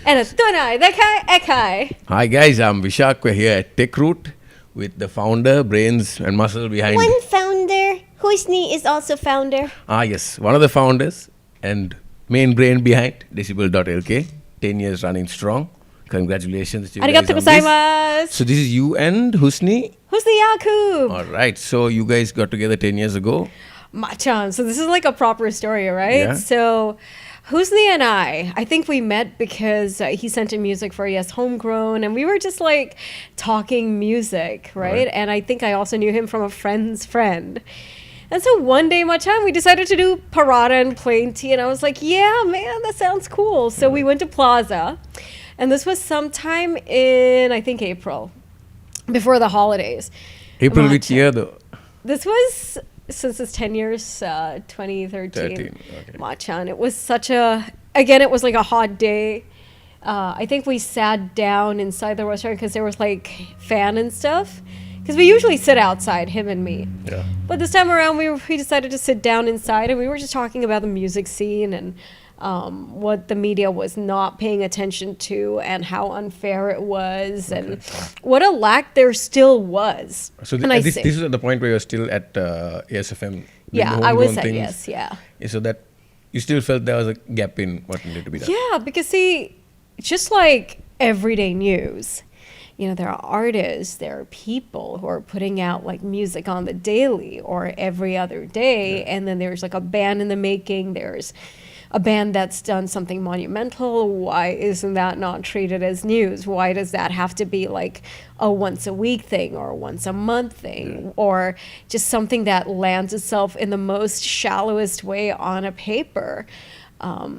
And it's Tunai, Dekai, Ekai. Hi guys, I'm Vishak. We're here at TechRoot with the founder, brains and muscle behind. One founder. Husni is also founder. Yes, one of the founders and main brain behind Decibel.LK. 10 years running strong. Congratulations to you guys Arigatou on this. gozaimasu. So this is you and Husni. Husni Yakub. All right. So you guys got together 10 years ago. Machan. So this is like a proper story, right? Yeah. So Husni and I think we met because he sent in music for Yes Homegrown, and we were just like talking music, right? And I think I also knew him from a friend's friend. And so one day, Machan, we decided to do Parada and Plain Tea, and I was like, yeah, man, that sounds cool. So we went to Plaza, and this was sometime in, I think, April, before the holidays. April which year though? This was, since it's 10 years, 2013. 13, okay. Machan. It was such a, again, it was like a hot day. I think we sat down inside the restaurant because there was like fan and stuff. Because we usually sit outside, him and me. Yeah. But this time around, we decided to sit down inside, and we were just talking about the music scene and what the media was not paying attention to and how unfair it was and what a lack there still was. So this is at the point where you're still at ASFM. Yeah, I was at yes, yeah. So that you still felt there was a gap in what needed to be done. Yeah, because see, just like everyday news, you know, there are artists, there are people who are putting out like music on the daily or every other day, and then there's like a band in the making, there's a band that's done something monumental. Why isn't that not treated as news? Why does that have to be like a once a week thing or once a month thing or just something that lands itself in the most shallowest way on a paper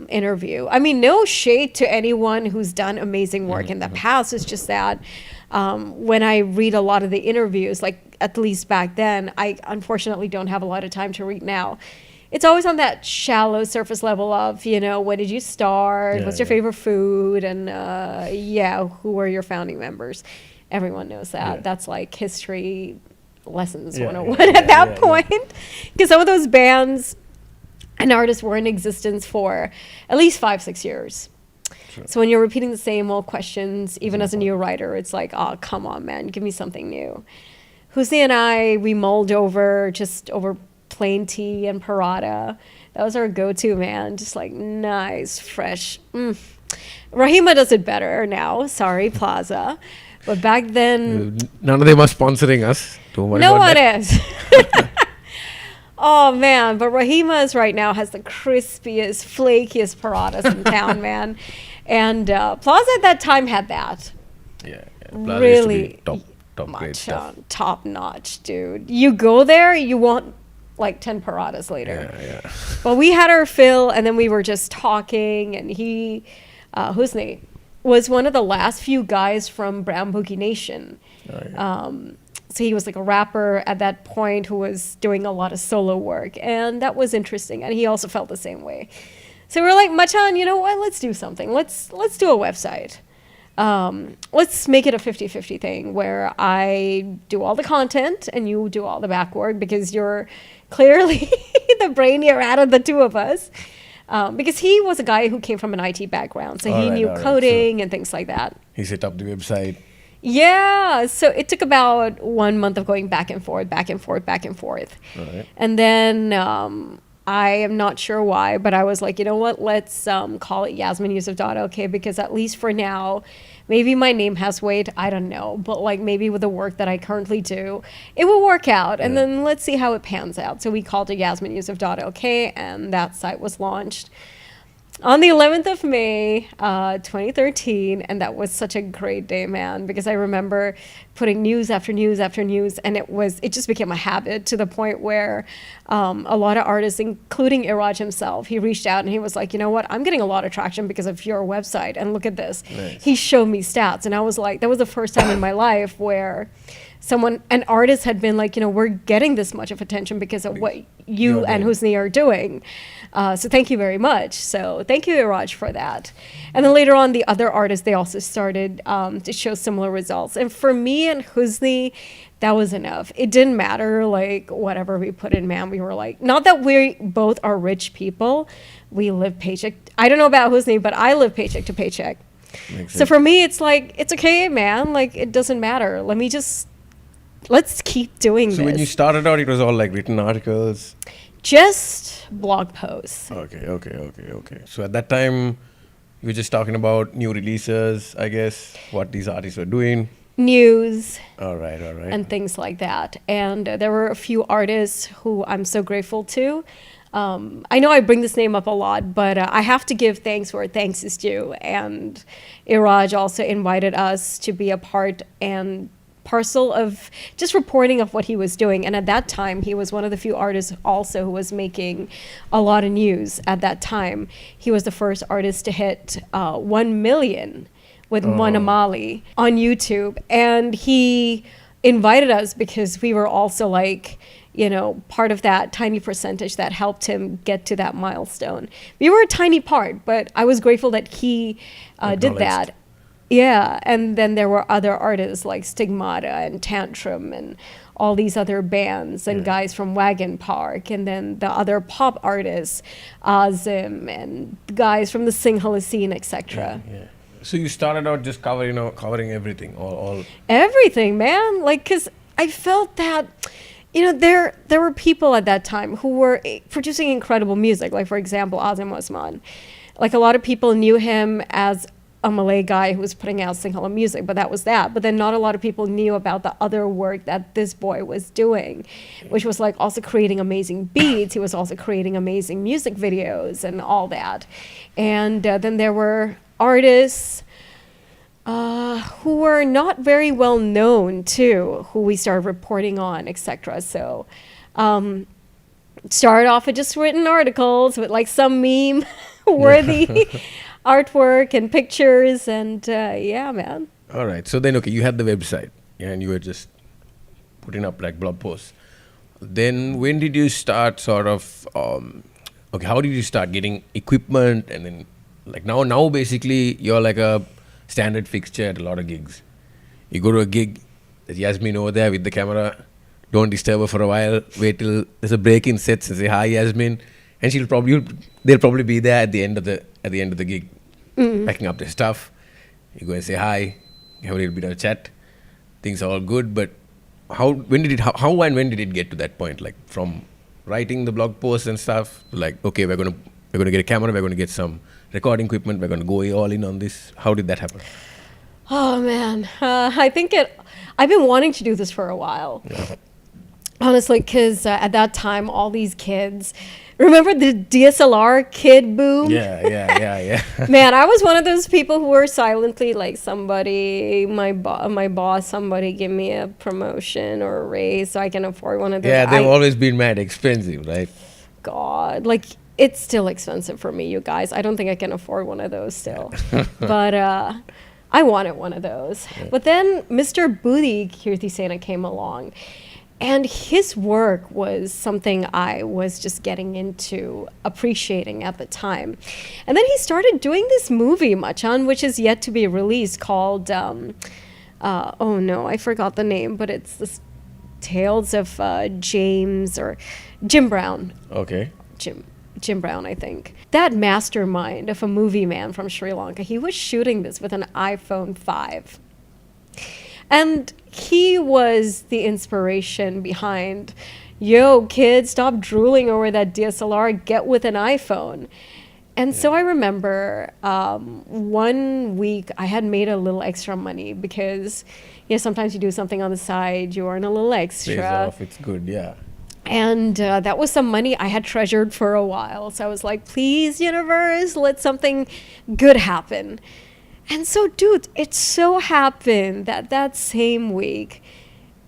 interview? I mean, no shade to anyone who's done amazing work in the past. It's just that when I read a lot of the interviews, like at least back then, I unfortunately don't have a lot of time to read now. It's always on that shallow surface level of, you know, when did you start? What's your favorite food? And who were your founding members? Everyone knows that. That's like history lessons 101 at that point. Because some of those bands and artists were in existence for at least 5-6 years. Sure. So when you're repeating the same old questions, even as a new writer, it's like, oh, come on, man, give me something new. Husni and we mulled over Plain Tea and Parada. That was our go-to, man. Just like nice, fresh. Rahima does it better now. Sorry, Plaza. But back then... None of them are sponsoring us. Don't worry no about one that. is. Oh, man. But Rahima's right now has the crispiest, flakiest paradas in town, man. And Plaza at that time had that. Yeah. Plaza really used to be top grade stuff. Top notch, dude. You go there, you want like 10 paradas later. Yeah. But we had our fill, and then we were just talking, and he, Husni, was one of the last few guys from Brown Boogie Nation. So he was like a rapper at that point who was doing a lot of solo work, and that was interesting, and he also felt the same way. So we were like, Machan, you know what, let's do something. Let's do a website. Let's make it a 50-50 thing where I do all the content and you do all the back work, because you're clearly the brainier out of the two of us. Because he was a guy who came from an IT background, so he knew coding and things like that. He set up the website. Yeah, so it took about 1 month of going back and forth. And then I am not sure why, but I was like, you know what, let's call it YasminYusuf.LK, because at least for now, maybe my name has weight, I don't know, but like maybe with the work that I currently do, it will work out, and then let's see how it pans out. So we called it YasminYusuf.LK, and that site was launched on the 11th of May, 2013, and that was such a great day, man, because I remember putting news after news after news, and it just became a habit to the point where a lot of artists, including Iraj himself, he reached out and he was like, you know what, I'm getting a lot of traction because of your website, and look at this. Nice. He showed me stats, and I was like, that was the first time in my life where an artist had been like, you know, we're getting this much of attention because of what you and Husni are doing. So thank you very much. So thank you, Iraj, for that. And then later on, the other artists, they also started to show similar results. And for me and Husni, that was enough. It didn't matter, like, whatever we put in, man. We were like, not that we both are rich people. We live paycheck. I don't know about Husni, but I live paycheck to paycheck. Makes So sense. for me, it's like, it's okay, man. Like, it doesn't matter. Let's keep doing So this. when you started out, it was all like written articles. Just blog posts. Okay. So at that time, you were just talking about new releases, I guess, what these artists were doing. News All right. and things like that. And there were a few artists who I'm so grateful to. I know I bring this name up a lot, but I have to give thanks where thanks is due. And Iraj also invited us to be a part and parcel of just reporting of what he was doing. And at that time, he was one of the few artists also who was making a lot of news at that time. He was the first artist to hit 1 million with Monamali on YouTube. And he invited us because we were also like, you know, part of that tiny percentage that helped him get to that milestone. We were a tiny part, but I was grateful that he did Acknowledged. that. Yeah, and then there were other artists like Stigmata and Tantrum and all these other bands and guys from Wagon Park, and then the other pop artists, Azim, and guys from the Sinhala scene, etc. Yeah. So you started out just covering everything, all. Everything, man. Like, because I felt that, you know, there were people at that time who were producing incredible music. Like, for example, Azim Osman. Like, a lot of people knew him as a Malay guy who was putting out Sinhala music, but that was that. But then not a lot of people knew about the other work that this boy was doing, which was like also creating amazing beats. He was also creating amazing music videos and all that. And then there were artists who were not very well known too, who we started reporting on, etc. So started off with just written articles with like some meme worthy artwork and pictures, and yeah, man. All right. So then, okay, you had the website and you were just putting up like blog posts. Then when did you start sort of, how did you start getting equipment? And then like now basically you're like a standard fixture at a lot of gigs. You go to a gig, there's Yasmin over there with the camera. Don't disturb her for a while. Wait till there's a break in sets and say, hi, Yasmin. And they'll probably be there at the end of the gig, packing up their stuff. You go and say hi, have a little bit of a chat. Things are all good, but how and when did it get to that point? Like from writing the blog posts and stuff, like okay, we're gonna get a camera, we're gonna get some recording equipment, we're gonna go all in on this. How did that happen? Oh man, I think I've been wanting to do this for a while. Honestly, because at that time, all these kids, remember the DSLR kid boom? Yeah. Man, I was one of those people who were silently like, my boss, somebody give me a promotion or a raise so I can afford one of those. Yeah, they've always been mad expensive, right? God, like it's still expensive for me, you guys. I don't think I can afford one of those still. But I wanted one of those. Yeah. But then Mr. Booty Kirti Sena came along. And his work was something I was just getting into appreciating at the time. And then he started doing this movie, Machan, which is yet to be released, called, oh no, I forgot the name, but it's this Tales of Jim Brown. Okay. Jim Brown, I think. That mastermind of a movie man from Sri Lanka, he was shooting this with an iPhone 5. And he was the inspiration behind, yo, kids, stop drooling over that DSLR, get with an iPhone. And so I remember 1 week I had made a little extra money because, sometimes you do something on the side, you earn a little extra. Pays off, it's good, yeah. And that was some money I had treasured for a while. So I was like, please, universe, let something good happen. And so, dude, it so happened that same week,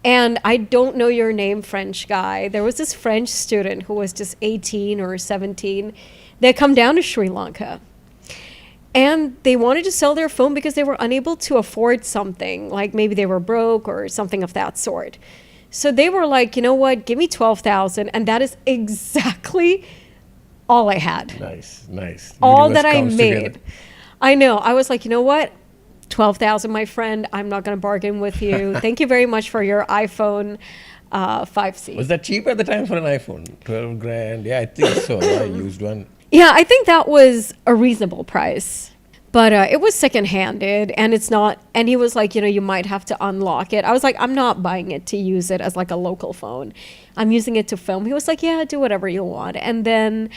and I don't know your name, French guy, there was this French student who was just 18 or 17. They come down to Sri Lanka, and they wanted to sell their phone because they were unable to afford something, like maybe they were broke or something of that sort. So they were like, you know what, give me 12,000, and that is exactly all I had. Nice. All that I made. Together. I know. I was like, you know what? 12,000, my friend. I'm not going to bargain with you. Thank you very much for your iPhone 5C. Was that cheap at the time for an iPhone? 12 grand? Yeah, I think so. I used one. Yeah, I think that was a reasonable price. But it was second-handed, and it's not. And he was like, you might have to unlock it. I was like, I'm not buying it to use it as like a local phone. I'm using it to film. He was like, yeah, do whatever you want. And then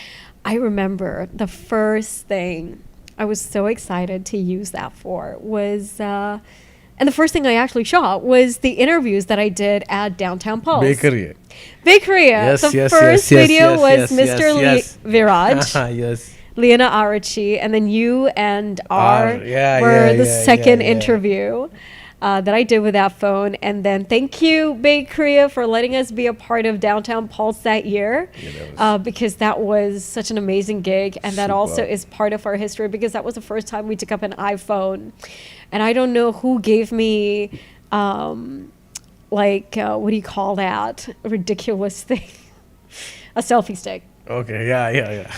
I remember the first thing I was so excited to use that for was, and the first thing I actually shot was the interviews that I did at Downtown Pulse. Bakery. Bakery. Yes, the yes, first yes, yes, video yes, was yes, Mr. yes, Viraj. Yes. Liana Arachi, and then you and R yeah, were yeah, the yeah, second yeah, yeah. interview that I did with that phone. And then thank you, Bay Korea, for letting us be a part of Downtown Pulse that year, because that was such an amazing gig. And that also Super. is part of our history, because that was the first time we took up an iPhone. And I don't know who gave me, what do you call that? Ridiculous thing. A selfie stick. Okay, yeah.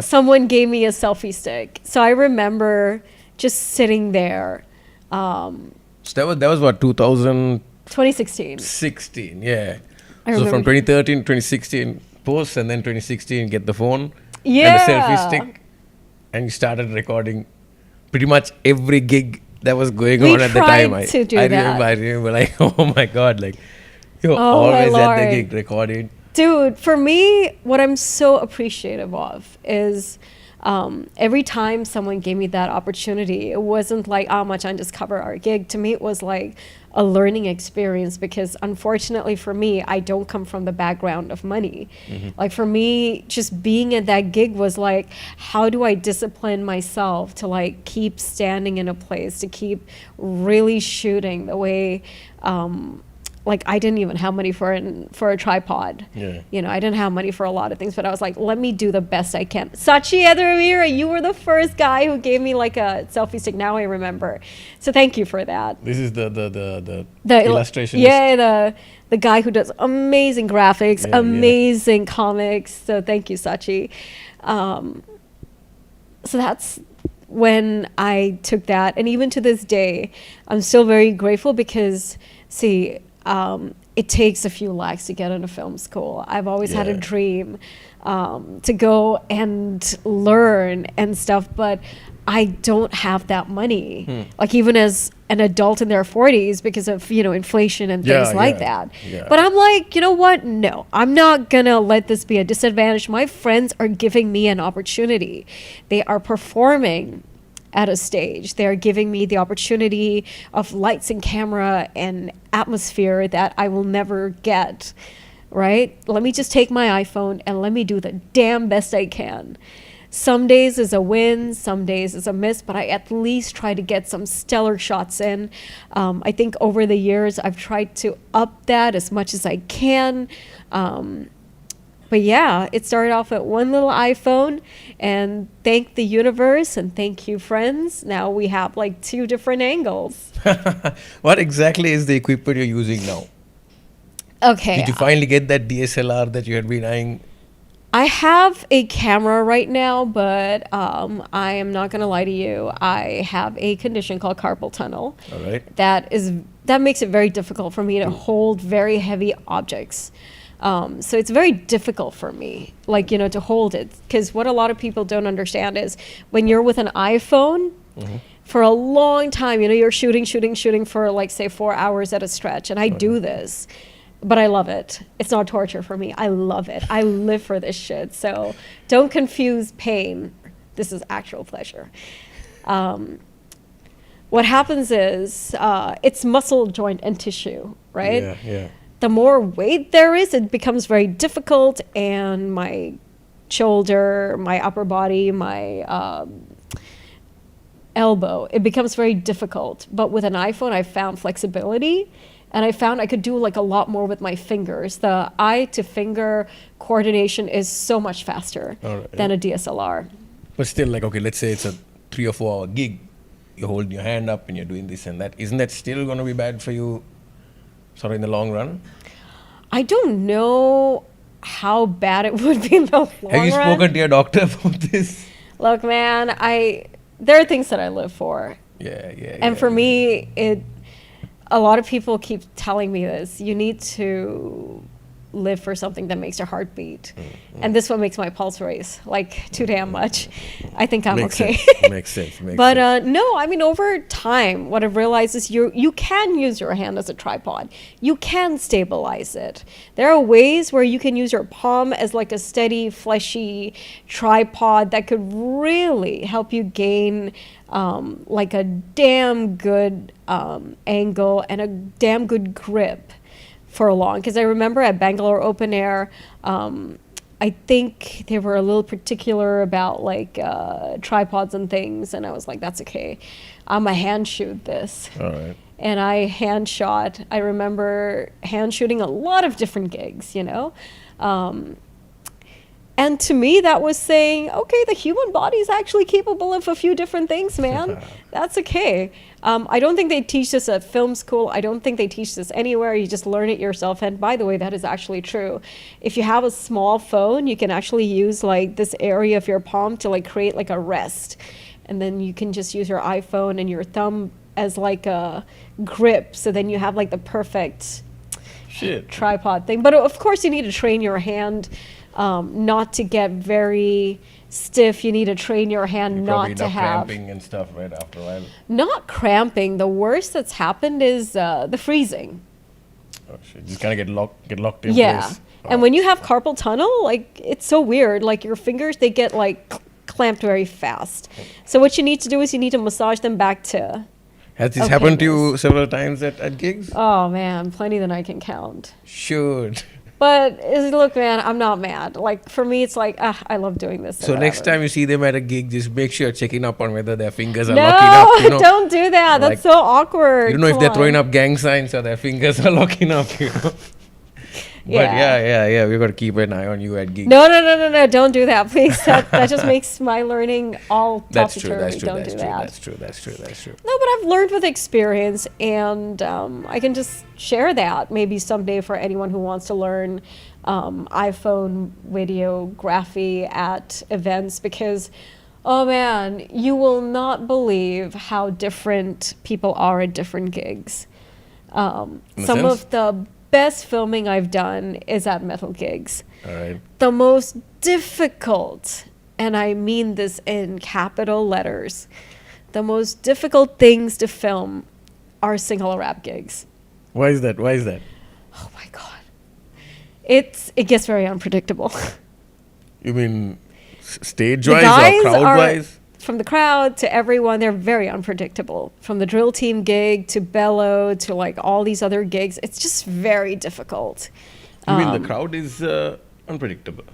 Someone gave me a selfie stick. So I remember just sitting there. So that was what, 2016, 2016. yeah. I So from remember. 2013, 2016 post, and then 2016 get the phone Yeah. and the selfie stick, and you started recording pretty much every gig that was going We on at the time. tried to do I that. remember like, oh my god, like you're Oh, my always at the Lord. gig recording. Dude, for me, what I'm so appreciative of is every time someone gave me that opportunity, it wasn't like, oh, much I just cover our gig. To me, it was like a learning experience, because unfortunately for me, I don't come from the background of money. Like for me, just being at that gig was like, how do I discipline myself to like keep standing in a place, to keep really shooting the way, like I didn't even have money for a tripod. Yeah. I didn't have money for a lot of things, but I was like, let me do the best I can. Sachi Edramira, you were the first guy who gave me like a selfie stick. Now I remember. So thank you for that. This is the The illustration. Yeah, the guy who does amazing graphics, Yeah, yeah. amazing comics. So thank you, Sachi. So that's when I took that. And even to this day, I'm still very grateful, because, see, it takes a few lakhs to get into film school. I've always had a Yeah. dream to go and learn and stuff, but I don't have that money. Like even as an adult in their 40s, because of inflation and things Yeah, like yeah, that. yeah. But I'm like, you know what? No, I'm not gonna let this be a disadvantage. My friends are giving me an opportunity. They are performing at a stage. They're giving me the opportunity of lights and camera and atmosphere that I will never get, right? Let me just take my iPhone and let me do the damn best I can. Some days is a win, some days is a miss, but I at least try to get some stellar shots in. I think over the years, I've tried to up that as much as I can. But yeah, it started off at one little iPhone, and thank the universe and thank you, friends. Now we have like 2 different angles. What exactly is the equipment you're using now? Okay. Did you finally get that DSLR that you had been eyeing? I have a camera right now, but I am not going to lie to you. I have a condition called carpal tunnel. All right. That makes it very difficult for me to hold very heavy objects. So it's very difficult for me, like, to hold it. Because what a lot of people don't understand is when you're with an iPhone for a long time, you're shooting for like, say, 4 hours at a stretch. And I do this, but I love it. It's not torture for me. I love it. I live for this shit. So don't confuse pain. This is actual pleasure. What happens is it's muscle, joint, and tissue, right? Yeah. The more weight there is, it becomes very difficult, and my shoulder, my upper body, my elbow, it becomes very difficult. But with an iPhone, I found flexibility, and I found I could do like a lot more with my fingers. The eye to finger coordination is so much faster than a DSLR. But still, like, okay, let's say it's a 3 or 4 hour gig. You're holding your hand up and you're doing this and that. Isn't that still going to be bad for you, sort of in the long run? I don't know how bad it would be in the long run. Have you spoken to your doctor about this? Look, man, there are things that I live for. Yeah. And for me, a lot of people keep telling me this. You need to live for something that makes your heart beat. And this one makes my pulse race like too damn much. I think I'm Makes okay. sense. Makes sense. Makes But sense. no, I mean, over time, what I've realized is you can use your hand as a tripod. You can stabilize it. There are ways where you can use your palm as like a steady, fleshy tripod that could really help you gain like a damn good angle and a damn good grip for long. Because I remember at Bangalore Open Air, I think they were a little particular about like tripods and things, and I was like, that's okay. I'm a hand shoot this. All right. And I hand shot. I remember hand shooting a lot of different gigs, you know? And to me, that was saying, okay, the human body is actually capable of a few different things, man. That's okay. I don't think they teach this at film school. I don't think they teach this anywhere. You just learn it yourself. And by the way, that is actually true. If you have a small phone, you can actually use like this area of your palm to like create like a rest. And then you can just use your iPhone and your thumb as like a grip. So then you have like the perfect Shit. tripod thing. But of course, you need to train your hand not to get very stiff. You need to train your hand You probably not to end up have cramping and stuff right after a while. not cramping. The worst that's happened is the freezing. Oh shit! Just kind of get locked in Yeah. place. And when you have carpal tunnel, like it's so weird. Like your fingers, they get like clamped very fast. So what you need to do is you need to massage them back to. Has this Okay, happened to nice. you several times at gigs? Oh man, plenty than I can count. Should. But look, man, I'm not mad. Like for me, it's like I love doing this. So or next whatever. time you see them at a gig, just make sure you're checking up on whether their fingers are No, locking up. You know? don't do that. Like, That's so awkward. You don't know if Come they're throwing on. up gang signs or their fingers are locking up. You know? But Yeah. yeah, we've got to keep an eye on you at gigs. No, don't do that, please. That just makes my learning all That's true. topsy-turvy. That's true. Don't That's do true. that. That's true. That's true. That's true. No, but I've learned with experience, and I can just share that maybe someday for anyone who wants to learn iPhone videography at events, because, oh man, you will not believe how different people are at different gigs. In a Some sense? of the best filming I've done is at metal gigs. All right. The most difficult, and I mean this in capital letters, the most difficult things to film are single rap gigs. Why is that? Why is that? Oh my God. It gets very unpredictable. You mean The stage-wise guys or crowd-wise? from the crowd to everyone, they're very unpredictable. From the drill team gig to Bello to like all these other gigs, it's just very difficult. You mean the crowd is unpredictable?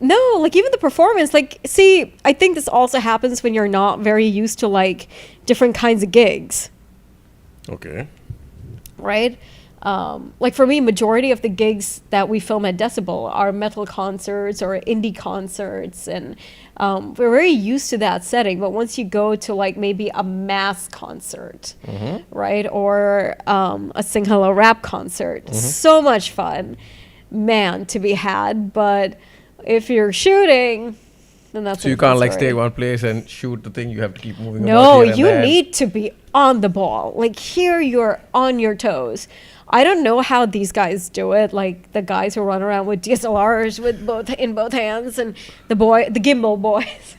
No, like even the performance, like, see, I think this also happens when you're not very used to like different kinds of gigs, Okay. right? Like for me, majority of the gigs that we film at Decibel are metal concerts or indie concerts, and we're very used to that setting. But once you go to like maybe a mass concert, right, or a sing hello rap concert, so much fun, man, to be had. But if you're shooting, then that's So you can't like stay in one place and shoot the thing. You have to keep moving. No, about here and you there. need to be on the ball. Like here, you're on your toes. I don't know how these guys do it. Like the guys who run around with DSLRs with both hands, and the gimbal boys.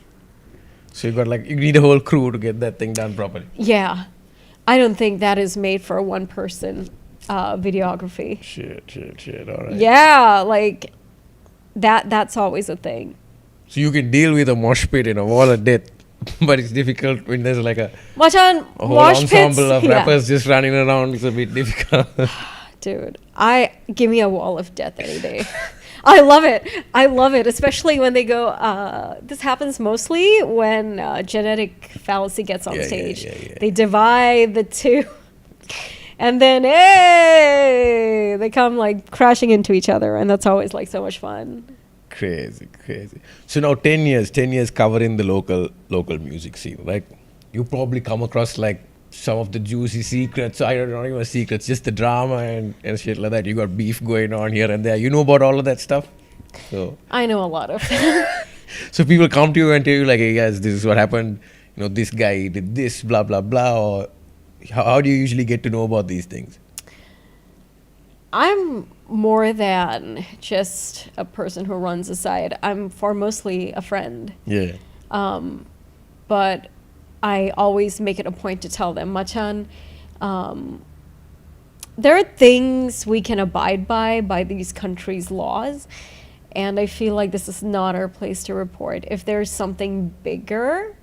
So you got like you need a whole crew to get that thing done properly. Yeah, I don't think that is made for a one-person videography. Shit. All right. Yeah, like that's always a thing. So you can deal with a mosh pit in a wall of death, but it's difficult when there's like a Machan, whole mosh pits. ensemble of Yeah. rappers just running around. It's a bit difficult. Dude, give me a wall of death any day. I love it, especially when they go, this happens mostly when genetic fallacy gets on Yeah, stage. yeah. They divide the two, and then, hey, they come like crashing into each other, and that's always like so much fun. Crazy. So now 10 years covering the local music scene, right? You probably come across like some of the juicy secrets. I don't know even secrets, just the drama and shit like that. You got beef going on here and there. You know about all of that stuff? So I know a lot of so people come to you and tell you like, hey guys, this is what happened. You know, this guy did this, blah, blah, blah. Or how do you usually get to know about these things? I'm more than just a person who runs a site. I'm for mostly a friend. Yeah. But I always make it a point to tell them, Machan, there are things we can abide by these countries' laws, and I feel like this is not our place to report. If there's something bigger,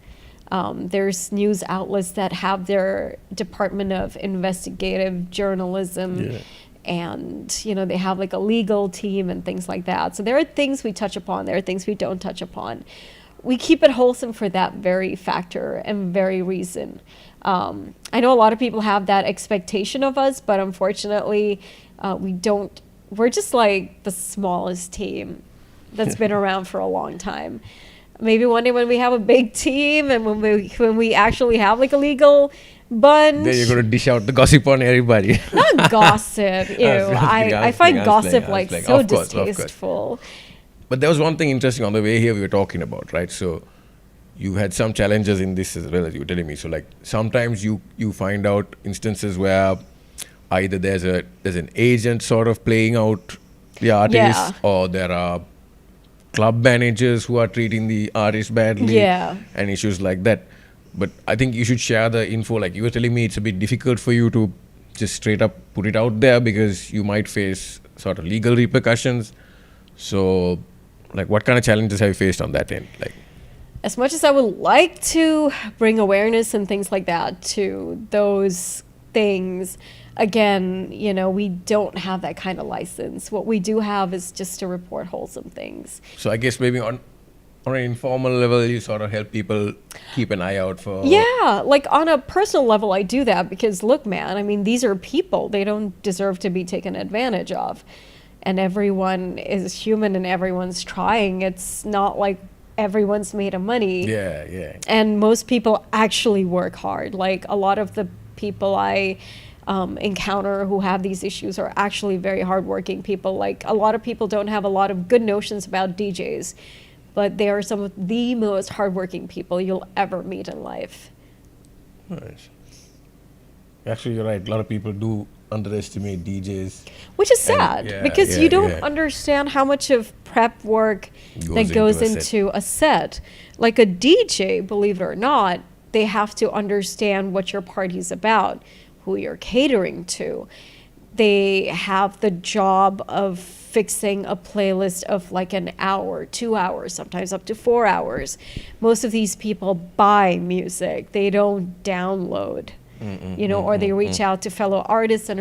there's news outlets that have their Department of Investigative Journalism, Yeah. and they have like a legal team and things like that. So there are things we touch upon, there are things we don't touch upon. We keep it wholesome for that very factor and very reason. I know a lot of people have that expectation of us, but unfortunately, we don't. We're just like the smallest team that's been around for a long time. Maybe one day when we have a big team and when we actually have like a legal bunch. Then you're going to dish out the gossip on everybody. Not gossip. Ew. I find gossip I was like so of course. distasteful. But there was one thing interesting on the way here we were talking about, right? So you had some challenges in this as well, as you were telling me. So like sometimes you find out instances where either there's an agent sort of playing out the artist, Yeah. or there are club managers who are treating the artist badly, Yeah. and issues like that. But I think you should share the info. Like you were telling me, it's a bit difficult for you to just straight up put it out there because you might face sort of legal repercussions. So like what kind of challenges have you faced on that end? Like, As much as I would like to bring awareness and things like that to those things, again, we don't have that kind of license. What we do have is just to report wholesome things. so I guess maybe on an informal level, you sort of help people keep an eye out for. Yeah, like on a personal level, I do that because look, man, I mean, these are people. They don't deserve to be taken advantage of. And everyone is human and everyone's trying. It's not like everyone's made of money. Yeah. And most people actually work hard. Like a lot of the people I encounter who have these issues are actually very hardworking people. Like a lot of people don't have a lot of good notions about DJs, but they are some of the most hardworking people you'll ever meet in life. Nice. Actually, you're right. A lot of people do underestimate DJs. Which is sad because you don't understand how much of prep work that goes into a set. Like a DJ, believe it or not, they have to understand what your party's about, who you're catering to. They have the job of fixing a playlist of like an hour, 2 hours, sometimes up to 4 hours. Most of these people buy music. They don't download. Or they reach out to fellow artists and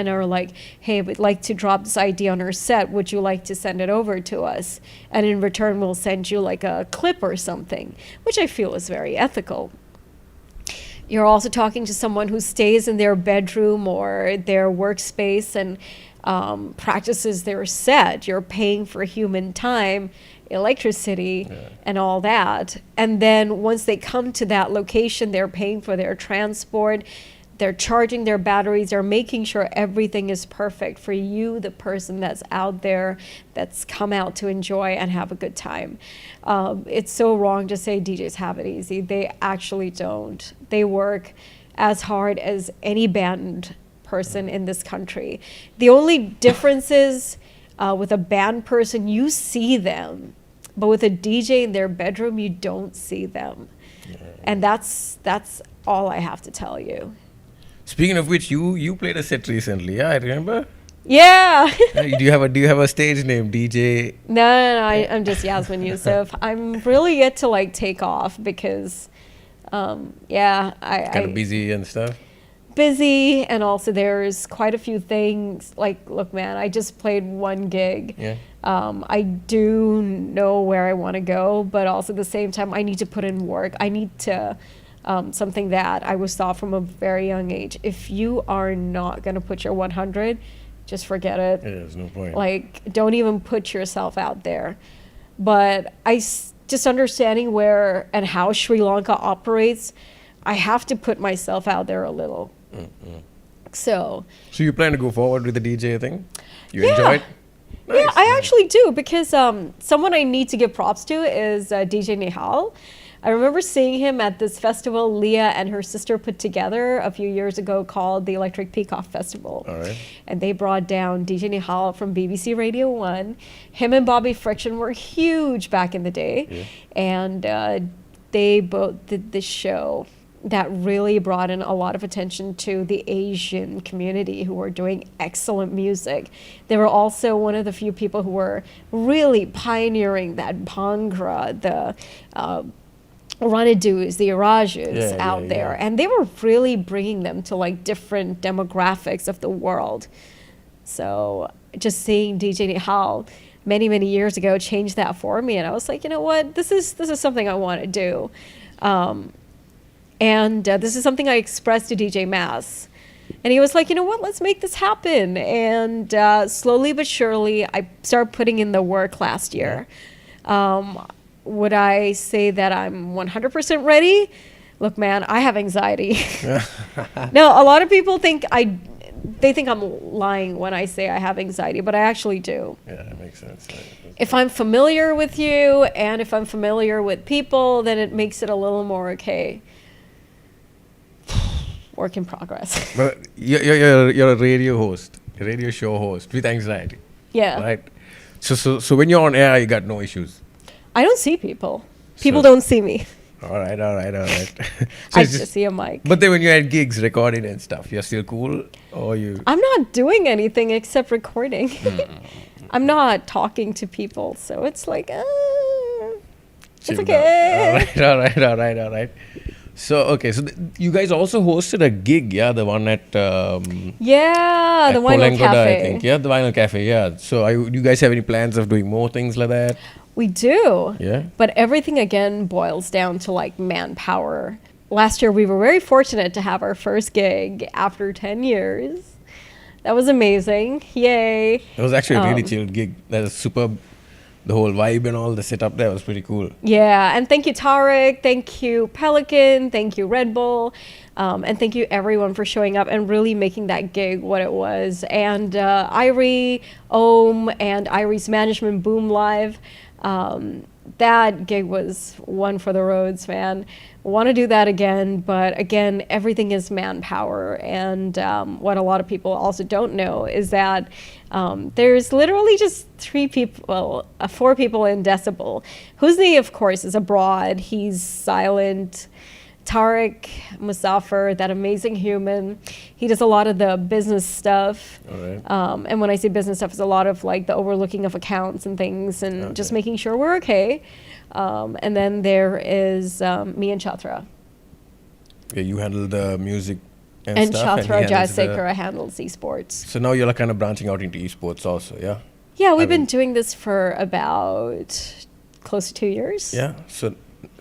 are like, hey, we'd like to drop this idea on our set. Would you like to send it over to us? And in return, we'll send you like a clip or something, which I feel is very ethical. You're also talking to someone who stays in their bedroom or their workspace and practices their set. You're paying for human time, electricity, and all that. And then once they come to that location, they're paying for their transport, they're charging their batteries, they're making sure everything is perfect for you, the person that's out there, that's come out to enjoy and have a good time. It's so wrong to say DJs have it easy. They actually don't. They work as hard as any band person in this country. The only difference is with a band person, you see them. But with a DJ in their bedroom, you don't see them. And that's all I have to tell you. Speaking of which, you played a set recently, yeah, I remember. Yeah. Do you have a stage name, DJ? No, I'm just Yasmin Yusuf. I'm really yet to like take off because, Kind of busy and stuff. Busy, and also there's quite a few things. Like, look, man, I just played one gig. Yeah. I do know where I want to go, but also at the same time, I need to put in work. I need to, something that I was taught from a very young age. If you are not going to put your 100, just forget it. Yeah, there's no point. Like, don't even put yourself out there. But just understanding where and how Sri Lanka operates, I have to put myself out there a little. So you plan to go forward with the DJ thing? You enjoy it? Nice. Yeah, I actually do, because someone I need to give props to is DJ Nihal. I remember seeing him at this festival Leah and her sister put together a few years ago called the Electric Peacock Festival. All right. And they brought down DJ Nihal from BBC Radio 1. Him and Bobby Friction were huge back in the day. Yeah. And they both did this show that really brought in a lot of attention to the Asian community who were doing excellent music. They were also one of the few people who were really pioneering that Bhangra, the Ranadus, the Arajas out there. And they were really bringing them to like different demographics of the world. So just seeing DJ Nihal many, many years ago changed that for me. And I was like, you know what, this is something I want to do. And this is something I expressed to DJ Mass. And he was like, you know what, let's make this happen. And slowly but surely, I started putting in the work last year. Would I say that I'm 100% ready? Look, man, I have anxiety. No, a lot of people think they think I'm lying when I say I have anxiety, but I actually do. Yeah, that makes sense. If I'm familiar with you and if I'm familiar with people, then it makes it a little more okay. Work in progress. But you're a radio host, a radio show host with anxiety. Yeah. Right. So when you're on air, you got no issues. I don't see people. People So- don't see me. All right. I it's just see a mic. But then when you're at gigs, recording and stuff, you're still cool, or you? I'm not doing anything except recording. I'm not talking to people, so it's like, it's Chill okay. down. All right. So you guys also hosted a gig, yeah, the one at Yeah, at the Vinyl Polangoda, Cafe. I think, yeah, the Vinyl Cafe, yeah. So do you guys have any plans of doing more things like that? We do. Yeah. But everything again boils down to like manpower. Last year we were very fortunate to have our first gig after 10 years. That was amazing. Yay. It was actually a really chill gig. That was superb. The whole vibe and all the setup there was pretty cool. Yeah, and thank you Tarek, thank you Pelican, thank you Red Bull, and thank you everyone for showing up and really making that gig what it was. And Irie, Ohm, and Irie's management Boom Live. That gig was one for the roads, man. Want to do that again, but again, everything is manpower. And what a lot of people also don't know is that there's literally just 4 people in Decibel. Husni, of course, is abroad. He's silent. Tarek Musafir, that amazing human, he does a lot of the business stuff. All right. And when I say business stuff, it's a lot of like the overlooking of accounts and things and just making sure we're okay. And then there is me and Chatra. Yeah, you handle the music and And stuff. Chatra he handles Jayasekara handles esports. So now you're like kind of branching out into esports also, yeah? Yeah, we've I been mean- doing this for about close to 2 years. Yeah. So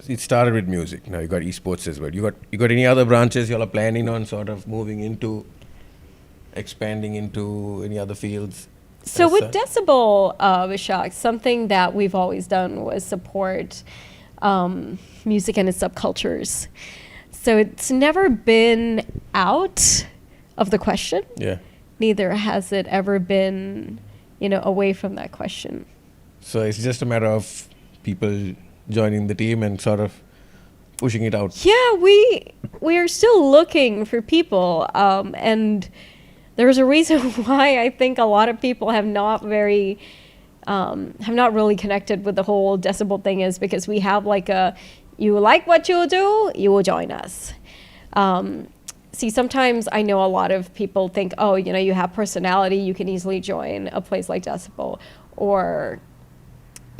it started with music. Now you got esports as well. You got any other branches you're planning on sort of moving into, expanding into any other fields? So as with such? Decibel, Vishak, something that we've always done was support music and its subcultures. So it's never been out of the question. Yeah. Neither has it ever been, away from that question. So it's just a matter of people joining the team and sort of pushing it out. Yeah, we are still looking for people, and there's a reason why I think a lot of people have not really connected with the whole Decibel thing is because we have like you like what you do, you will join us. See, sometimes I know a lot of people think, oh, you have personality, you can easily join a place like Decibel, or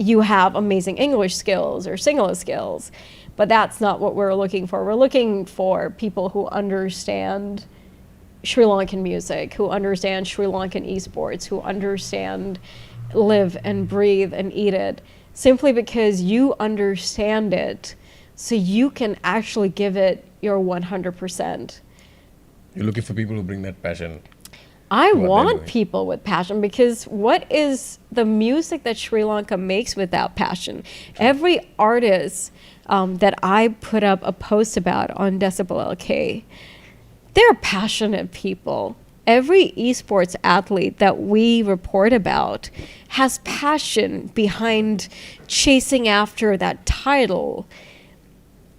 you have amazing English skills or Sinhala skills. But that's not what we're looking for. We're looking for people who understand Sri Lankan music, who understand Sri Lankan esports, who understand live and breathe and eat it, simply because you understand it, so you can actually give it your 100%. You're looking for people who bring that passion. I what they're want doing. people with passion, because what is the music that Sri Lanka makes without passion? Every artist that I put up a post about on DecibelLK, they're passionate people. Every esports athlete that we report about has passion behind chasing after that title.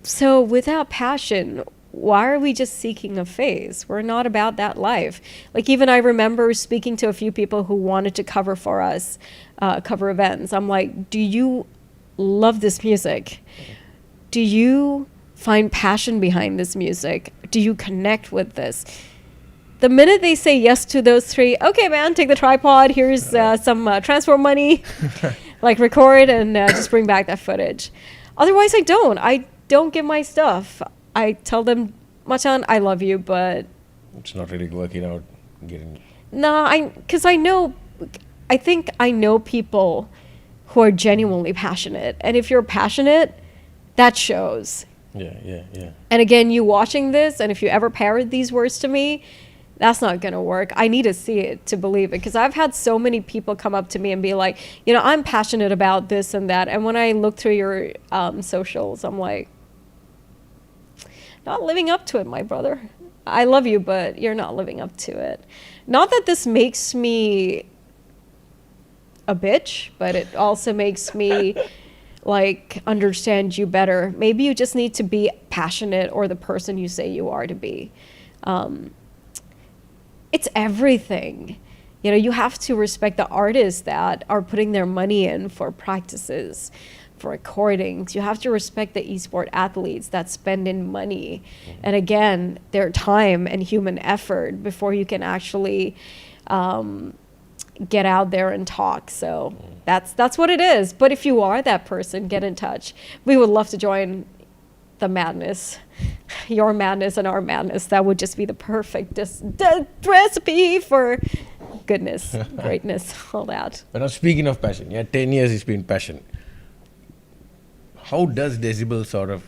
So without passion, why are we just seeking a phase? We're not about that life. Like, even I remember speaking to a few people who wanted to cover for us, cover events. I'm like, do you love this music? Do you find passion behind this music? Do you connect with this? The minute they say yes to those three, okay, man, take the tripod. Here's some transfer money, like record and just bring back that footage. Otherwise, I don't give my stuff. I tell them, Machan, I love you, but It's not really working out. because I think I know people who are genuinely passionate. And if you're passionate, that shows. Yeah. And again, you watching this, and if you ever parrot these words to me, that's not going to work. I need to see it to believe it, because I've had so many people come up to me and be like, I'm passionate about this and that. And when I look through your socials, I'm like, not living up to it, my brother. I love you, but you're not living up to it. Not that this makes me a bitch, but it also makes me like understand you better. Maybe you just need to be passionate, or the person you say you are to be. It's everything. You have to respect the artists that are putting their money in for practices, for recordings. You have to respect the esport athletes that spend in money, and again, their time and human effort before you can actually get out there and talk. So that's what it is. But if you are that person, get in touch. We would love to join the madness, your madness and our madness. That would just be the perfect recipe for goodness, greatness, all that. But now, speaking of passion, 10 years it's been passion. How does Decibel sort of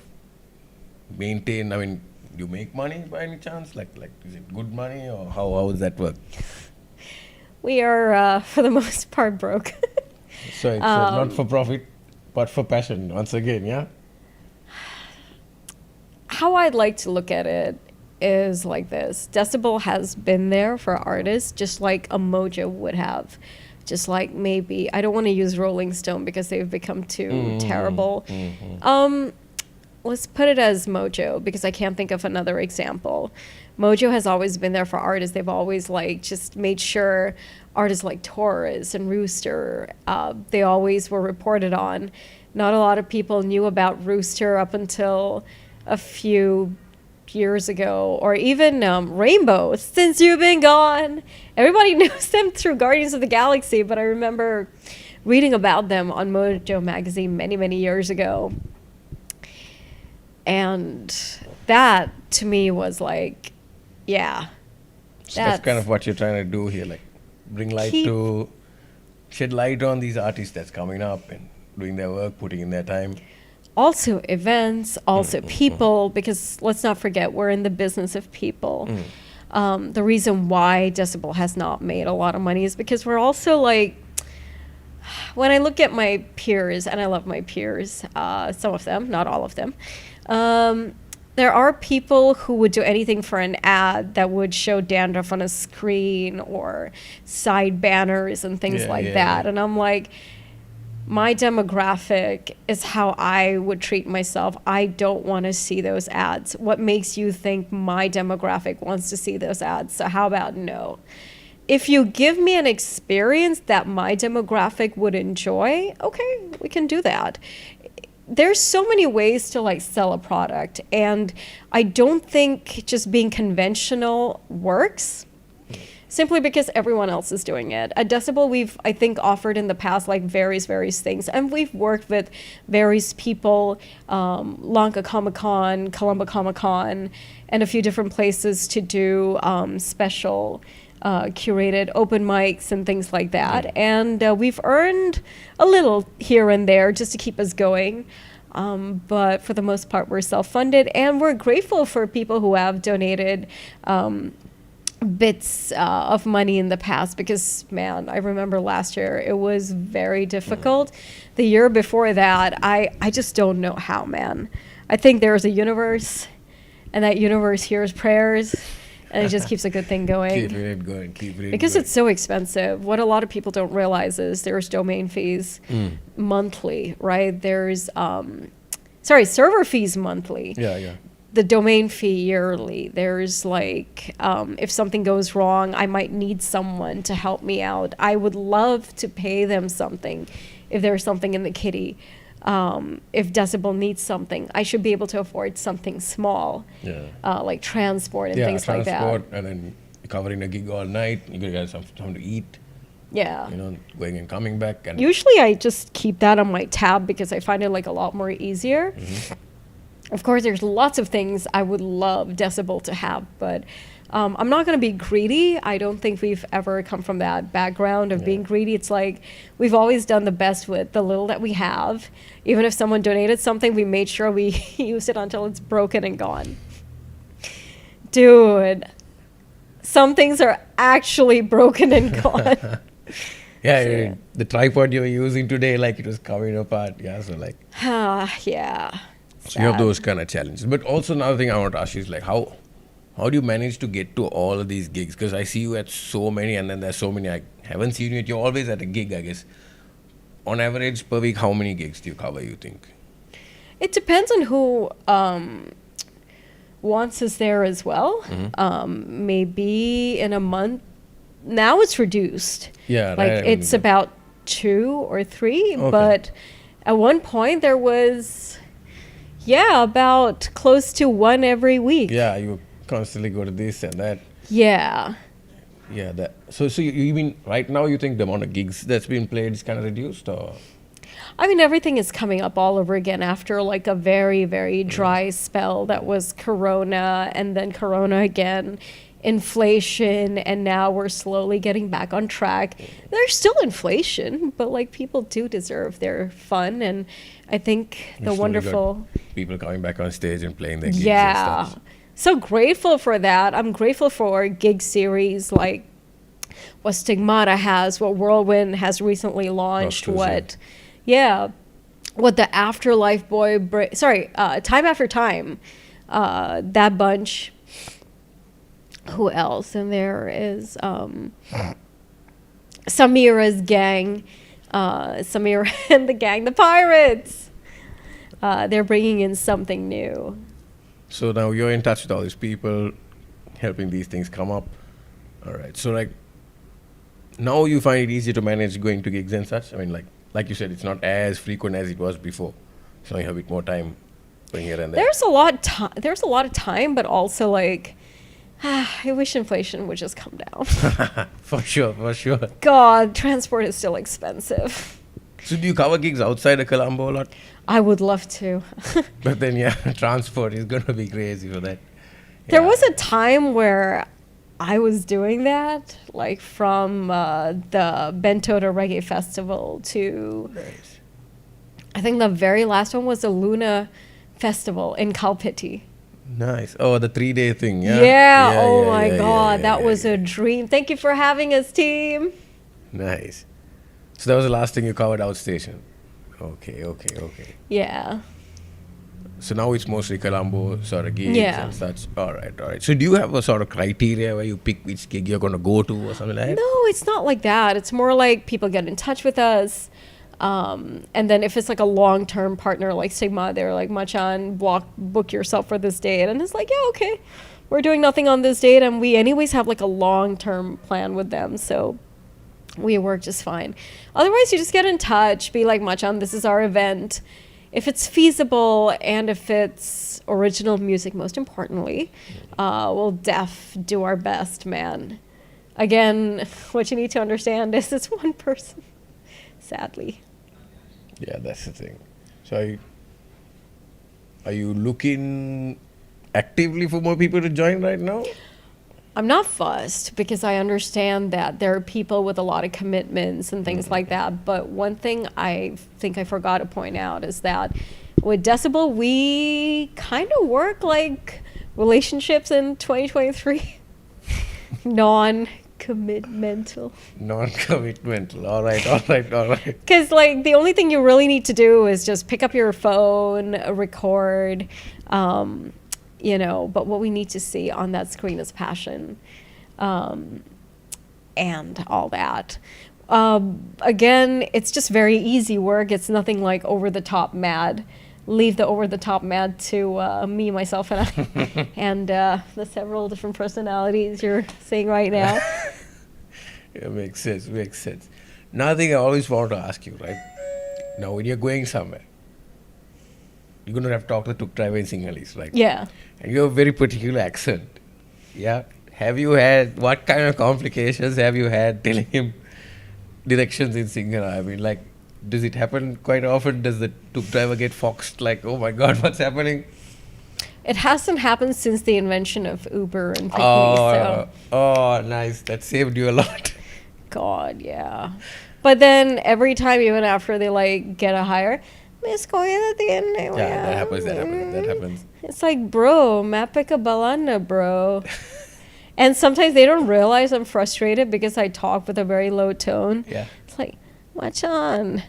maintain? I mean, do you make money by any chance? Like is it good money, or how does that work? We are, for the most part, broke. So it's not for profit, but for passion, once again, yeah? How I'd like to look at it is like this. Decibel has been there for artists, just like a Mojo would have. Just like maybe, I don't want to use Rolling Stone because they've become too terrible. Let's put it as Mojo, because I can't think of another example. Mojo has always been there for artists. They've always just made sure artists like Taurus and Rooster, they always were reported on. Not a lot of people knew about Rooster up until a few years ago, or even Rainbow, Since You've Been Gone. Everybody knows them through Guardians of the Galaxy, but I remember reading about them on Mojo magazine many, many years ago. And that, to me, was like, yeah. So that's kind of what you're trying to do here, like shed light on these artists that's coming up and doing their work, putting in their time. Also events, also people, because let's not forget, we're in the business of people. The reason why Decibel has not made a lot of money is because we're also when I look at my peers, and I love my peers, some of them, not all of them, there are people who would do anything for an ad that would show dandruff on a screen or side banners and things that. Yeah. And I'm like, my demographic is how I would treat myself. I don't want to see those ads. What makes you think my demographic wants to see those ads? So how about no? If you give me an experience that my demographic would enjoy, okay, we can do that. There's so many ways to sell a product, and I don't think just being conventional works. Simply because everyone else is doing it. At Decibel, we've, I think, offered in the past various things. And we've worked with various people, Lanka Comic-Con, Colombo Comic-Con, and a few different places to do special curated open mics and things like that. And we've earned a little here and there just to keep us going. But for the most part, we're self-funded. And we're grateful for people who have donated bits of money in the past, because man, I remember last year it was very difficult. The year before that, I just don't know how, man. I think there's a universe, and that universe hears prayers, and it just keeps a good thing going. Keep it going. Because it's so expensive. What a lot of people don't realize is there's domain fees monthly, right? There's server fees monthly. Yeah. The domain fee yearly. There's like, if something goes wrong, I might need someone to help me out. I would love to pay them something if there's something in the kitty. If Decibel needs something, I should be able to afford something small, like transport and things like that. Transport, and then covering a gig all night. You gotta get something to eat. Yeah. Going and coming back. And usually I just keep that on my tab because I find it like a lot more easier. Mm-hmm. Of course, there's lots of things I would love Decibel to have, but I'm not going to be greedy. I don't think we've ever come from that background of being greedy. It's like we've always done the best with the little that we have. Even if someone donated something, we made sure we use it until it's broken and gone. Dude, some things are actually broken and gone. The tripod you were using today, like it was coming apart. Yeah, so like. Yeah. So you have those kind of challenges. But also another thing I want to ask you is like how do you manage to get to all of these gigs? Because I see you at so many, and then there's so many I haven't seen you at. You're always at a gig, I guess. On average per week, how many gigs do you cover, you think? It depends on who wants us there as well. Mm-hmm. Maybe in a month. Now it's reduced. Yeah, like right. it's about 2 or 3. Okay. But at one point there was, about close to 1 every week. Yeah, you constantly go to this and that. Yeah. Yeah, that. So you mean right now you think the amount of gigs that's been played is kind of reduced, or? I mean, everything is coming up all over again after like a very, very dry spell that was Corona and then Corona again, inflation, and now we're slowly getting back on track. There's still inflation, but like people do deserve their fun, and I think the wonderful people coming back on stage and playing their gigs and stuff. So grateful for that. I'm grateful for gig series like what Stigmata has, what Whirlwind has recently launched, what the Afterlife Time After Time, that bunch. Who else? And there is Samira's gang, Samira and the gang, the Pirates. They're bringing in something new. So now you're in touch with all these people, helping these things come up. All right. So like now you find it easier to manage going to gigs and such. I mean, like you said, it's not as frequent as it was before. So you have a bit more time going here and there. There's a lot of time, but also like I wish inflation would just come down. For sure. God, transport is still expensive. So do you cover gigs outside of Colombo a lot? I would love to. But then, transport is going to be crazy for that. There was a time where I was doing that, like from the Bentota Reggae Festival to... Nice. I think the very last one was the Luna Festival in Kalpiti. Nice. Oh, the 3-day thing, yeah? Yeah, oh my God, that was a dream. Thank you for having us, team. Nice. So that was the last thing you covered outstation. Okay. Yeah. So now it's mostly Colombo sort of gigs Yeah. and such. All right. So do you have a sort of criteria where you pick which gig you're going to go to or something like that? No, it's not like that. It's more like people get in touch with us. And then if it's like a long-term partner like Sigma, they're like, Machan, book yourself for this date. And it's like, yeah, okay. We're doing nothing on this date. And we anyways have like a long-term plan with them. So we work just fine. Otherwise, you just get in touch, be like, Machan, this is our event. If it's feasible and if it's original music, most importantly, we'll do our best, man. Again, what you need to understand is it's one person, sadly. Yeah, that's the thing. So are you looking actively for more people to join right now? I'm not fussed because I understand that there are people with a lot of commitments and things like that. But one thing I think I forgot to point out is that with Decibel, we kind of work like relationships in 2023. Non-commitmental. Non-commitmental. All right. Because like the only thing you really need to do is just pick up your phone, record, but what we need to see on that screen is passion, and all that. Again, it's just very easy work. It's nothing like over the top mad. leave the over-the-top mad to me, myself, and I, and the several different personalities you're seeing right now. Yeah, makes sense, makes sense. Another thing I always want to ask you, right? Now, when you're going somewhere, you're going to have to talk to the tuk driver in Sinhalese, right? Yeah. And you have a very particular accent. Yeah. Have you had, what kind of complications have you had telling him directions in Sinhala? I mean, like, does it happen quite often? Does the tuk driver get foxed, like, oh my God, what's happening? It hasn't happened since the invention of Uber and Pick Me, Oh, so. oh, nice. That saved you a lot. God, yeah. But then every time, even after they like get a hire, Miss Koya Yeah, that happens, that happens, that happens. It's like, bro, mapika balana, bro. And sometimes they don't realize I'm frustrated because I talk with a very low tone. Yeah. It's like, machan.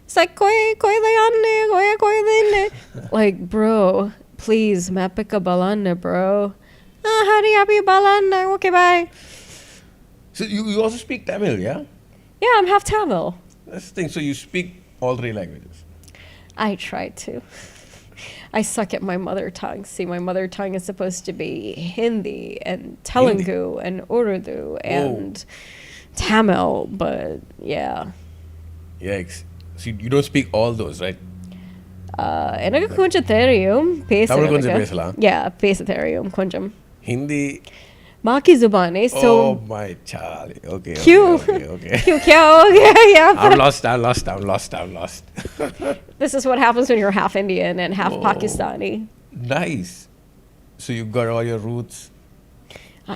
It's like, koi layane, koi. Like, bro, please, mapika balana, bro. Hari abi balana, okay, bye. So you also speak Tamil, yeah? Yeah, I'm half Tamil. That's the thing. So you speak all three languages. I try to. I suck at my mother tongue. See, my mother tongue is supposed to be Hindi and Telugu and Urdu and Tamil, but yeah. Yikes. So you don't speak all those, right? எனக்கு கொஞ்சம் தெரியும் Tamil கொஞ்சம் பேசுறதுக்கு. பேசலாம். Yeah, பேச தெரியும் கொஞ்சம். Hindi. Maki zubane, so Oh my Charlie. Okay. Cute. Okay. Yeah. I'm lost. This is what happens when you're half Indian and half Oh. Pakistani. Nice. So you got all your roots.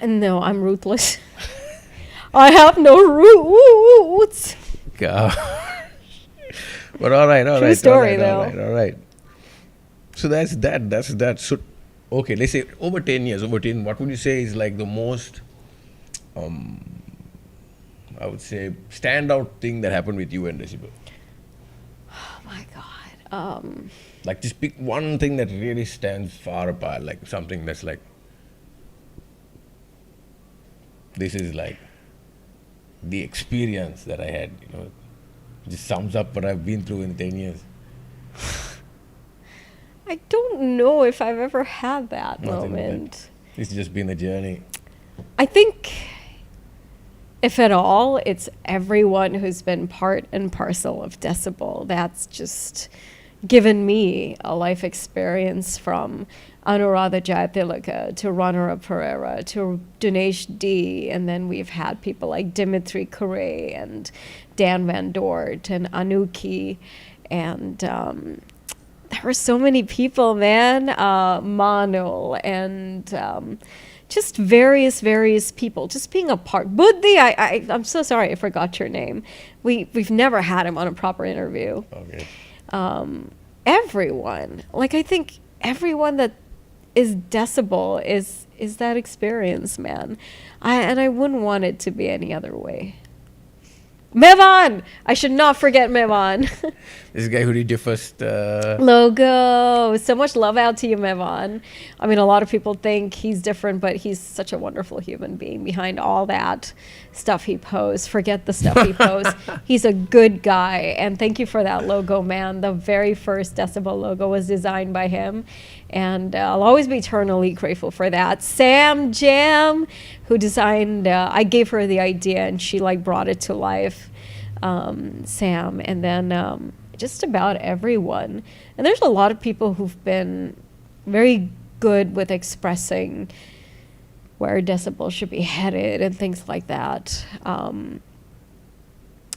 No, I'm ruthless. I have no roots. Gosh. But all right. True story, though. All right. So that's that. So, okay, let's say over 10 years, what would you say is like the most, I would say, standout thing that happened with you and Decibel? Oh my God. Like, just pick one thing that really stands far apart, like something that's like, this is like the experience that I had, just sums up what I've been through in 10 years. I don't know if I've ever had that Nothing like moment. that. It's just been a journey. I think, if at all, it's everyone who's been part and parcel of Decibel. That's just given me a life experience, from Anuradha Jaitilaka to Ranara Pereira to Dinesh D. And then we've had people like Dimitri Kure and Dan Van Dort and Anuki. And there were so many people, man. Manul and just various people just being a part. Buddhi, I'm so sorry I forgot your name. We've never had him on a proper interview. Okay. Everyone, like, I think everyone that is Decibel is that experience, man. I wouldn't want it to be any other way. Mevan! I should not forget Mevan. This guy who did your first... Logo. So much love out to you, Mevan. I mean, a lot of people think he's different, but he's such a wonderful human being behind all that stuff he posts. Forget the stuff he posts. He's a good guy. And thank you for that logo, man. The very first Decibel logo was designed by him. And I'll always be eternally grateful for that. Sam Jam, who designed... I gave her the idea, and she, like, brought it to life. Sam. And then... just about everyone. And there's a lot of people who've been very good with expressing where Decibel should be headed and things like that.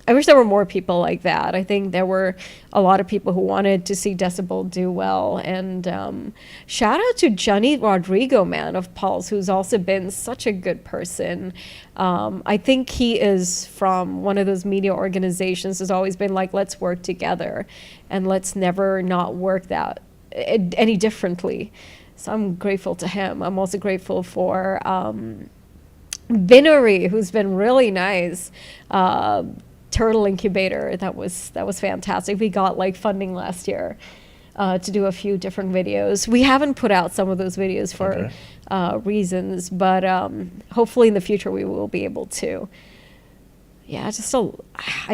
I wish there were more people like that. I think there were a lot of people who wanted to see Decibel do well. And shout out to Johnny Rodrigo, man, of Pulse, who's also been such a good person. I think he is from one of those media organizations has always been like, let's work together and let's never not work that any differently. So I'm grateful to him. I'm also grateful for Binary, who's been really nice. Turtle Incubator, that was fantastic. We got like funding last year to do a few different videos. We haven't put out some of those videos for reasons, but hopefully in the future we will be able to. Yeah, I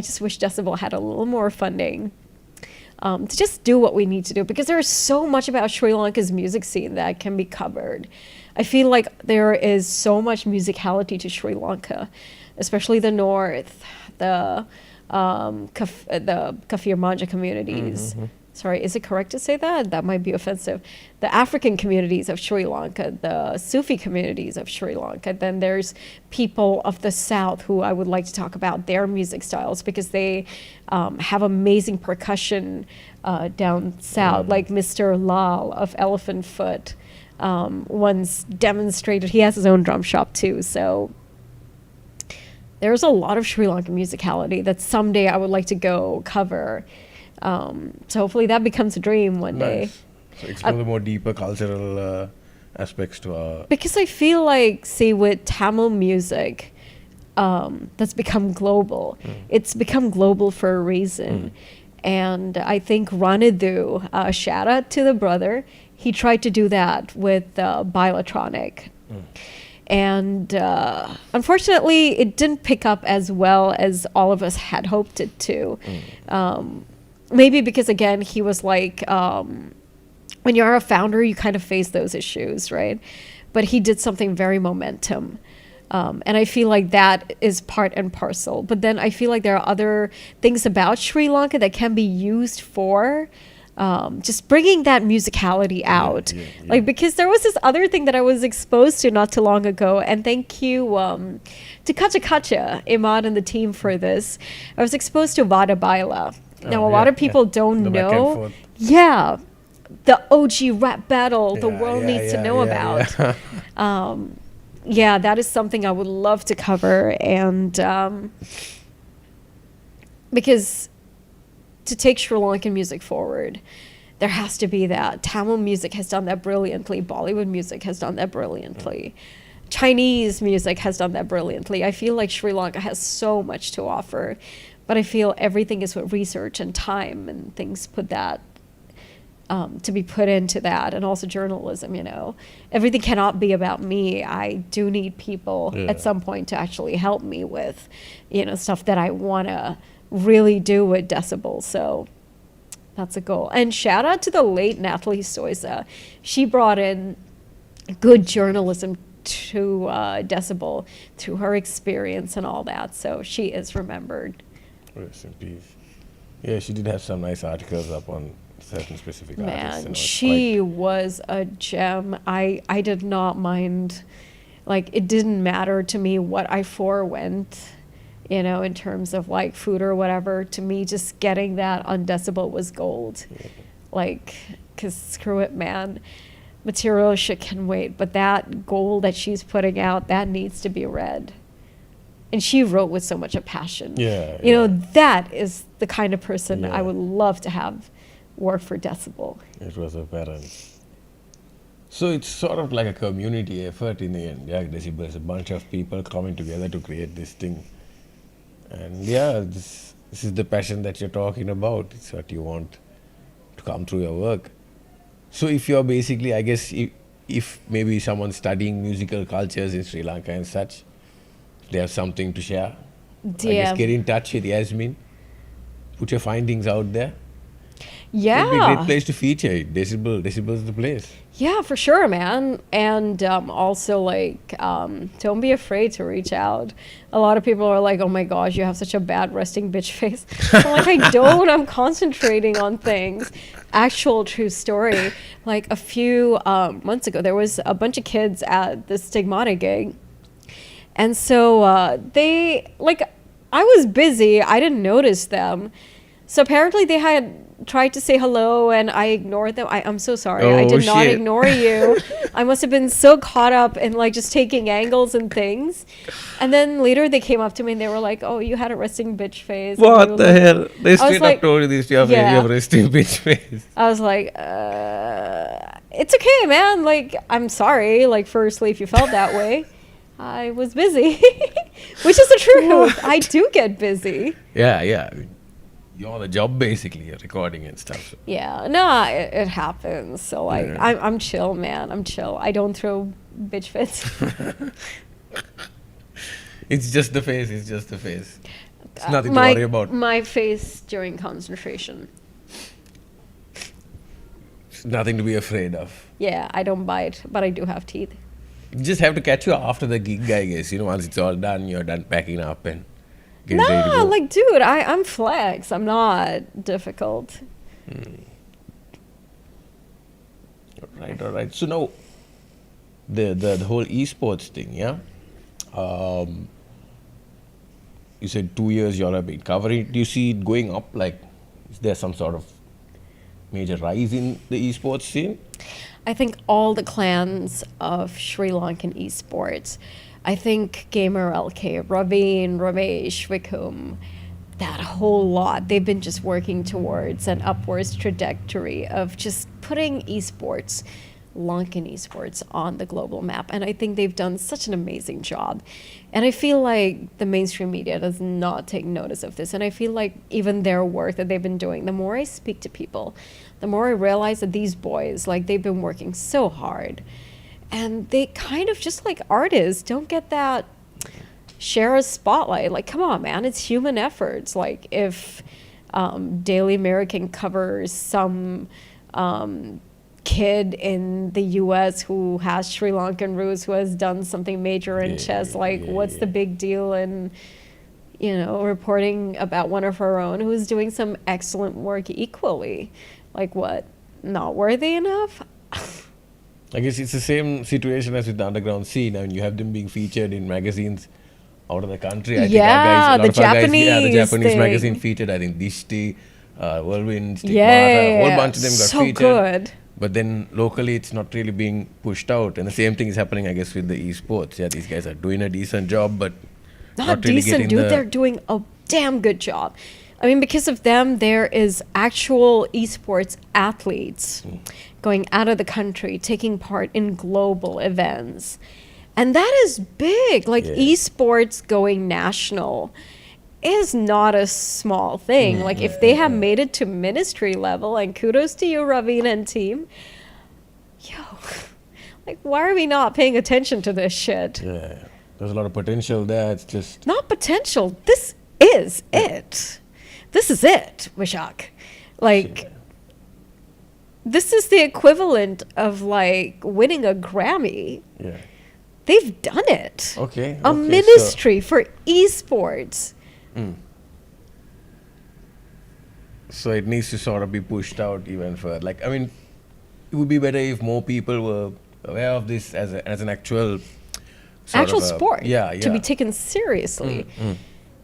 just wish Decibel had a little more funding. to just do what we need to do, because there's so much about Sri Lanka's music scene that can be covered. I feel like there is so much musicality to Sri Lanka, especially the north, the Kafir Manja communities. Sorry, is it correct to say that? That might be offensive. The African communities of Sri Lanka, the Sufi communities of Sri Lanka. Then there's people of the South who I would like to talk about their music styles, because they have amazing percussion down south, like Mr. Lal of Elephant Foot once demonstrated. He has his own drum shop too, so there's a lot of Sri Lankan musicality that someday I would like to go cover. So hopefully that becomes a dream one day. So explore the more deeper cultural aspects to our... Because I feel like, see, with Tamil music, that's become global. It's become global for a reason. And I think Ranadu, shout out to the brother, he tried to do that with Biotronic. And unfortunately, it didn't pick up as well as all of us had hoped it to. Maybe because, again, he was like, when you're a founder, you kind of face those issues, right? But he did something very momentum. And I feel like that is part and parcel. But then I feel like there are other things about Sri Lanka that can be used for just bringing that musicality out. Like, because there was this other thing that I was exposed to not too long ago. And thank you to Kacha Kacha, Imad and the team for this. I was exposed to Vada Baila. Now, a lot of people don't know. Yeah. The OG rap battle the world needs to know about. Yeah, that is something I would love to cover. And because to take Sri Lankan music forward, there has to be that. Tamil music has done that brilliantly. Bollywood music has done that brilliantly. Chinese music has done that brilliantly. I feel like Sri Lanka has so much to offer. But I feel everything is with research and time and things put that to be put into that, and also journalism. Everything cannot be about me. I do need people at some point to actually help me with stuff that I want to really do with Decibel. So that's a goal. And shout out to the late Natalie Soiza. She brought in good journalism to Decibel through her experience and all that, so she is remembered. Rest in peace. Yeah, she did have some nice articles up on certain specific artists. Man, she was a gem. I did not mind. Like, it didn't matter to me what I forewent, in terms of like food or whatever. To me, just getting that on Decibel was gold. Like, because screw it, man. Material shit can wait. But that gold that she's putting out, that needs to be read. And she wrote with so much of passion. That is the kind of person I would love to have work for Decibel. It was apparent. So it's sort of like a community effort in the end. Decibel is a bunch of people coming together to create this thing. And this is the passion that you're talking about. It's what you want to come through your work. So if you're basically, I guess, if maybe someone's studying musical cultures in Sri Lanka and such, they have something to share. I guess get in touch with Yasmin. Put your findings out there. Yeah. It'd be a great place to feature it. Decibel's the place. Yeah, for sure, man. And also, like, don't be afraid to reach out. A lot of people are like, oh my gosh, you have such a bad resting bitch face. I'm like, I don't. I'm concentrating on things. Actual true story. Like, a few months ago, there was a bunch of kids at the Stigmata gig. And so I was busy. I didn't notice them. So apparently they had tried to say hello and I ignored them. I'm so sorry. I did not ignore you. I must have been so caught up in like just taking angles and things. And then later they came up to me and they were like, oh, you had a resting bitch face. What the hell? They straight up told you this, you have a resting bitch face. I was like, it's okay, man. Like, I'm sorry. Like, firstly, if you felt that way. I was busy, which is the truth. I do get busy. Yeah. You're on the job, basically. You're recording and stuff. So. Yeah, no, it happens. So I'm chill, man. I'm chill. I don't throw bitch fits. It's just the face. It's nothing to worry about. My face during concentration. Nothing to be afraid of. Yeah, I don't bite, but I do have teeth. You just have to catch you after the gig, I guess. Once it's all done, you're done packing up and getting ready to Nah, go. like, dude, I'm flex. I'm not difficult. All right. So now, the whole esports thing, yeah? You said 2 years you all have been covering it. Do you see it going up? Like, is there some sort of major rise in the esports scene? I think all the clans of Sri Lankan esports, I think Gamer LK, Raveen, Ramesh, Vikum, that whole lot, they've been just working towards an upwards trajectory of just putting esports, Lankan esports, on the global map. And I think they've done such an amazing job. And I feel like the mainstream media does not take notice of this. And I feel like even their work that they've been doing, the more I speak to people, the more I realize that these boys, like, they've been working so hard. And they kind of, just like artists, don't get that share a spotlight. Like, come on, man, it's human efforts. Like, if Daily American covers some kid in the US who has Sri Lankan roots, who has done something major in chess, like, what's the big deal in, reporting about one of her own who's doing some excellent work equally? Like, what? Not worthy enough? I guess it's the same situation as with the underground scene. I mean, you have them being featured in magazines out of the country. I think our guys, a lot the of our guys, the Japanese Japanese thing. magazine featured, I think, Dishti, Whirlwind, Stigmata, Yeah, a whole bunch of them got so featured. good. But then locally, it's not really being pushed out. And the same thing is happening, I guess, with the esports. Yeah, these guys are doing a decent job, but Not really decent, getting dude. They're doing a damn good job. I mean, because of them, there is actual esports athletes going out of the country, taking part in global events. And that is big. Like, esports going national is not a small thing. Like, if they have made it to ministry level, and kudos to you, Ravina and team, like, why are we not paying attention to this shit? yeah, there's a lot of potential there. It's just... Not potential. This is it. This is it, Vishak. Like, this is the equivalent of, like, winning a Grammy. Yeah. They've done it. Okay. A ministry for esports. So it needs to sort of be pushed out even further. Like, I mean, it would be better if more people were aware of this as an actual Sport. Yeah. To be taken seriously.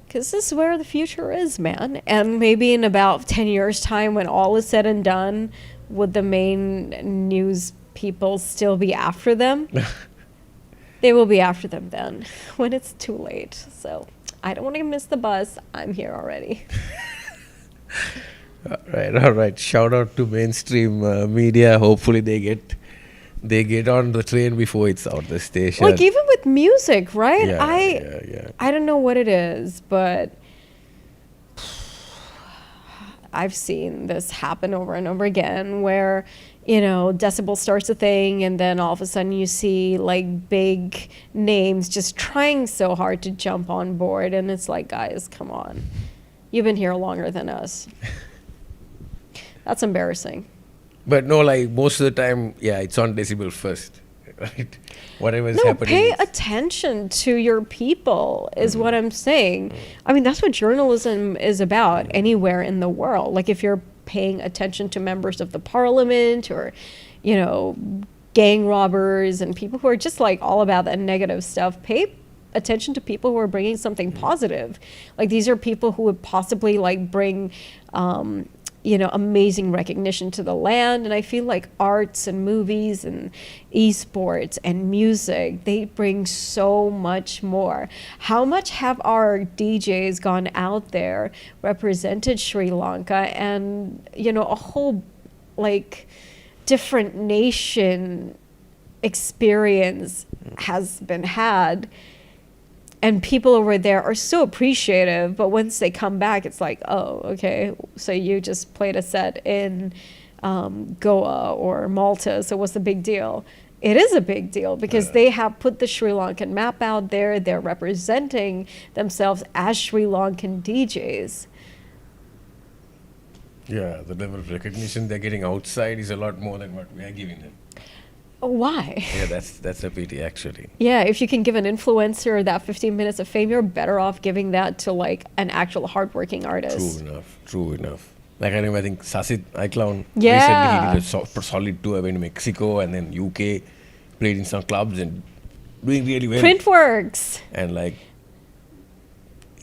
Because this is where the future is, man. And maybe in about 10 years' time, when all is said and done, would the main news people still be after them? They will be after them then, when it's too late. So I don't want to miss the bus. I'm here already. All right. Shout out to mainstream media. Hopefully they get on the train before it's out the station. Like, even with music, right? Yeah. I don't know what it is, but I've seen this happen over and over again where, Decibel starts a thing and then all of a sudden you see, like, big names just trying so hard to jump on board. And it's like, guys, come on. You've been here longer than us. That's embarrassing. But no, like, most of the time, it's on Decibel first, right? Whatever's happening. Pay attention to your people is what I'm saying. I mean, that's what journalism is about anywhere in the world. Like, if you're paying attention to members of the parliament or, gang robbers and people who are just, like, all about that negative stuff, pay attention to people who are bringing something positive. Like, these are people who would possibly, like, bring amazing recognition to the land. And I feel like arts and movies and esports and music, they bring so much more. How much have our DJs gone out there, represented Sri Lanka, and, a whole, like, different nation experience has been had. And people over there are so appreciative, but once they come back, it's like, oh, okay, so you just played a set in Goa or Malta, so what's the big deal? It is a big deal because they have put the Sri Lankan map out there. They're representing themselves as Sri Lankan DJs. Yeah, the level of recognition they're getting outside is a lot more than what we are giving them. Why? Yeah, that's a pity actually. Yeah, if you can give an influencer that 15 minutes of fame, you're better off giving that to like an actual hardworking artist. True enough. Like I think Sasit iClown Yeah. recently he did a solid tour, went to Mexico and then UK, played in some clubs and doing really well. Printworks. And like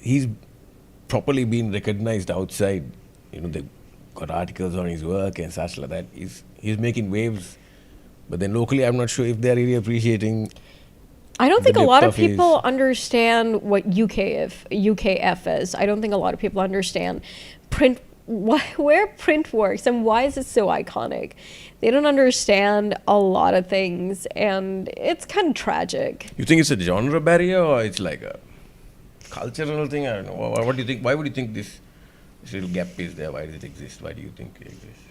he's properly been recognized outside. You know, they got articles on his work and such like that. He's making waves. But then locally, I'm not sure if they're really appreciating. I don't the think a lot depth of of his- people understand what UKF is. I don't think a lot of people understand where print works and why is it so iconic. They don't understand a lot of things, and it's kind of tragic. You think it's a genre barrier or it's like a cultural thing? I don't know. What do you think? Why would you think this little gap is there? Why does it exist? Why do you think it exists?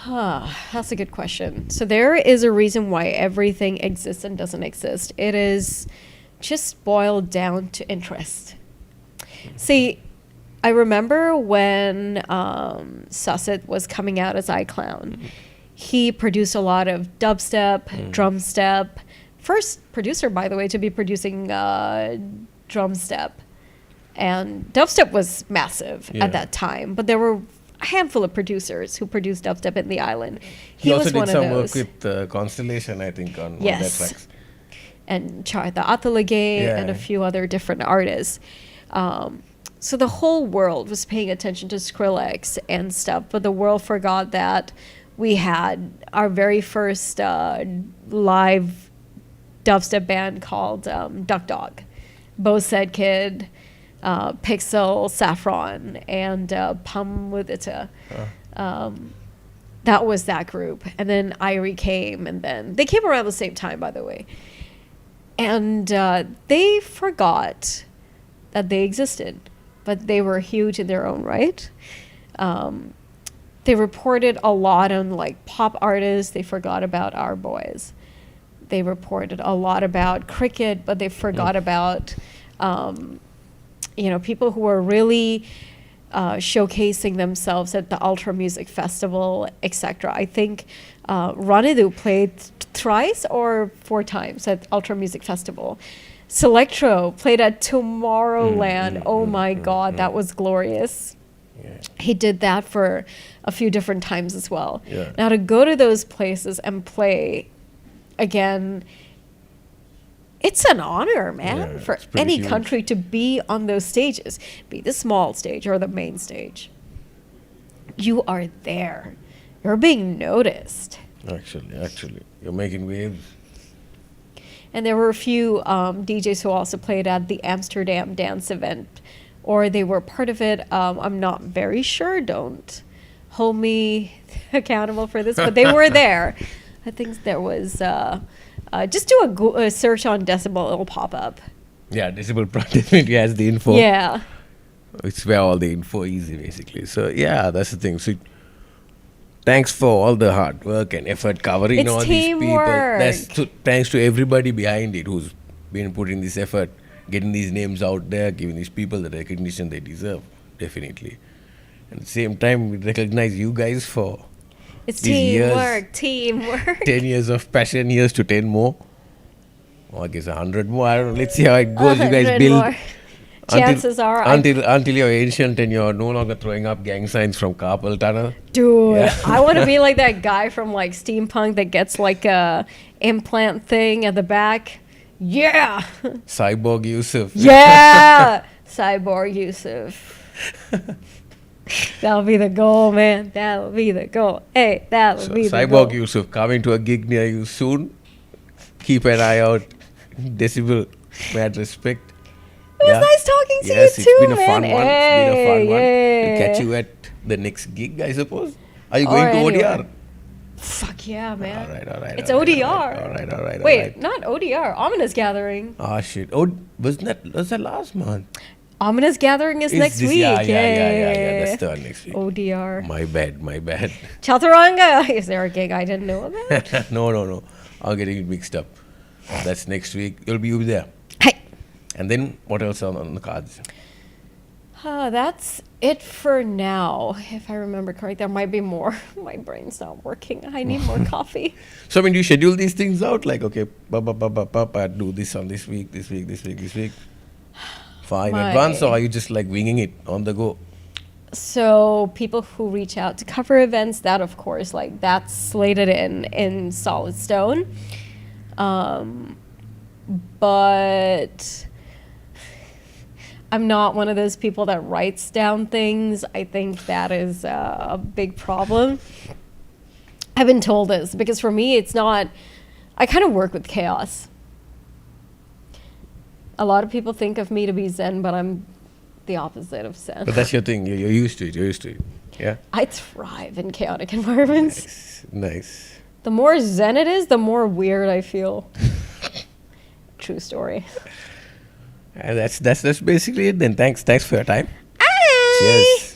That's a good question. So there is a reason why everything exists and doesn't exist. It is just boiled down to interest. See, I remember when Sasit was coming out as iClown. He produced a lot of dubstep, drum step. First producer, by the way, to be producing drum step. And dubstep was massive Yeah. at that time, but there were a handful of producers who produced dubstep in the island. He also was did one some of work those. with Constellation, I think, on their Yes. tracks. And Chartha Athalage and a Yeah. few other different artists. So the whole world was paying attention to Skrillex and stuff, but the world forgot that we had our very first live dubstep band called Duck Dog. Bo Said Kid, Pixel, Saffron, and Pum with Ita. That was that group. And then Irie came, and then they came around the same time, by the way. And they forgot that they existed, but they were huge in their own right. They reported a lot on like pop artists. They forgot about our boys. They reported a lot about cricket, but they forgot about people who were really showcasing themselves at the Ultra Music Festival, etc. I think Ranidu played thrice or 4 times at Ultra Music Festival. Selectro played at Tomorrowland. Oh my God, that was glorious. Yeah. He did that for a few different times as well. Yeah. Now to go to those places and play again, it's an honor, man, Yeah, for it's pretty any huge. country to be on those stages, be the small stage or the main stage. You are there. You're being noticed. Actually, you're making waves. And there were a few DJs who also played at the Amsterdam dance event, or they were part of it. I'm not very sure. Don't hold me accountable for this, but they were there. I think there was, just do a search on Decibel, it'll pop up. Yeah, Decibel definitely has the info. Yeah. It's where all the info is, basically. So, yeah, that's the thing. So, thanks for all the hard work and effort covering It's all teamwork. these people. Thanks to everybody behind it who's been putting this effort, getting these names out there, giving these people the recognition they deserve, definitely. And at the same time, we recognize you guys for It's these years. teamwork. 10 years of passion, years to 10 more. Or I guess 100 more. I don't know. Let's see how it goes. You guys 100 build. more. Chances are Until you're ancient and you're no longer throwing up gang signs from Carpal Tunnel. Dude, Yeah. I want to be like that guy from like Steampunk that gets like a implant thing at the back. Yeah. Cyborg Yusuf. Yeah. Cyborg Yusuf. That'll be the goal, man. That'll be the goal. Hey, that'll be the Cyborg goal. Yusuf coming to a gig near you soon. Keep an eye out. Decibel, mad respect. It was nice talking to Yes, you it's too, been a man. fun one. It's been a fun one. Hey, We'll catch yeah. you at the next gig, I suppose. Are you going Or to anywhere. ODR? Fuck yeah, man. All right. It's all right, ODR. All right. Wait, not ODR. Ominous Gathering. Ah, shit. Oh, was that last month? Ominous Gathering is next week. Yeah. That's the one next week. ODR. My bad. Chaturanga. Is there a gig I didn't know about? No. I'm getting it mixed up. That's next week. You'll be there. Hey. And then what else on the cards? That's it for now. If I remember correct, there might be more. My brain's not working. I need more coffee. So, I mean, do you schedule these things out? Like, okay, I do this on this week, this week, this week, this week. Far in advance, or are you just like winging it on the go? So people who reach out to cover events, that of course, like that's slated in solid stone. But I'm not one of those people that writes down things. I think that is a big problem. I've been told this because for me, it's not, I kind of work with chaos. A lot of people think of me to be Zen, but I'm the opposite of Zen. But that's your thing. You're used to it. You're used to it. Yeah. I thrive in chaotic environments. Nice. The more Zen it is, the more weird I feel. True story. And that's basically it then. Thanks for your time. Bye. Cheers.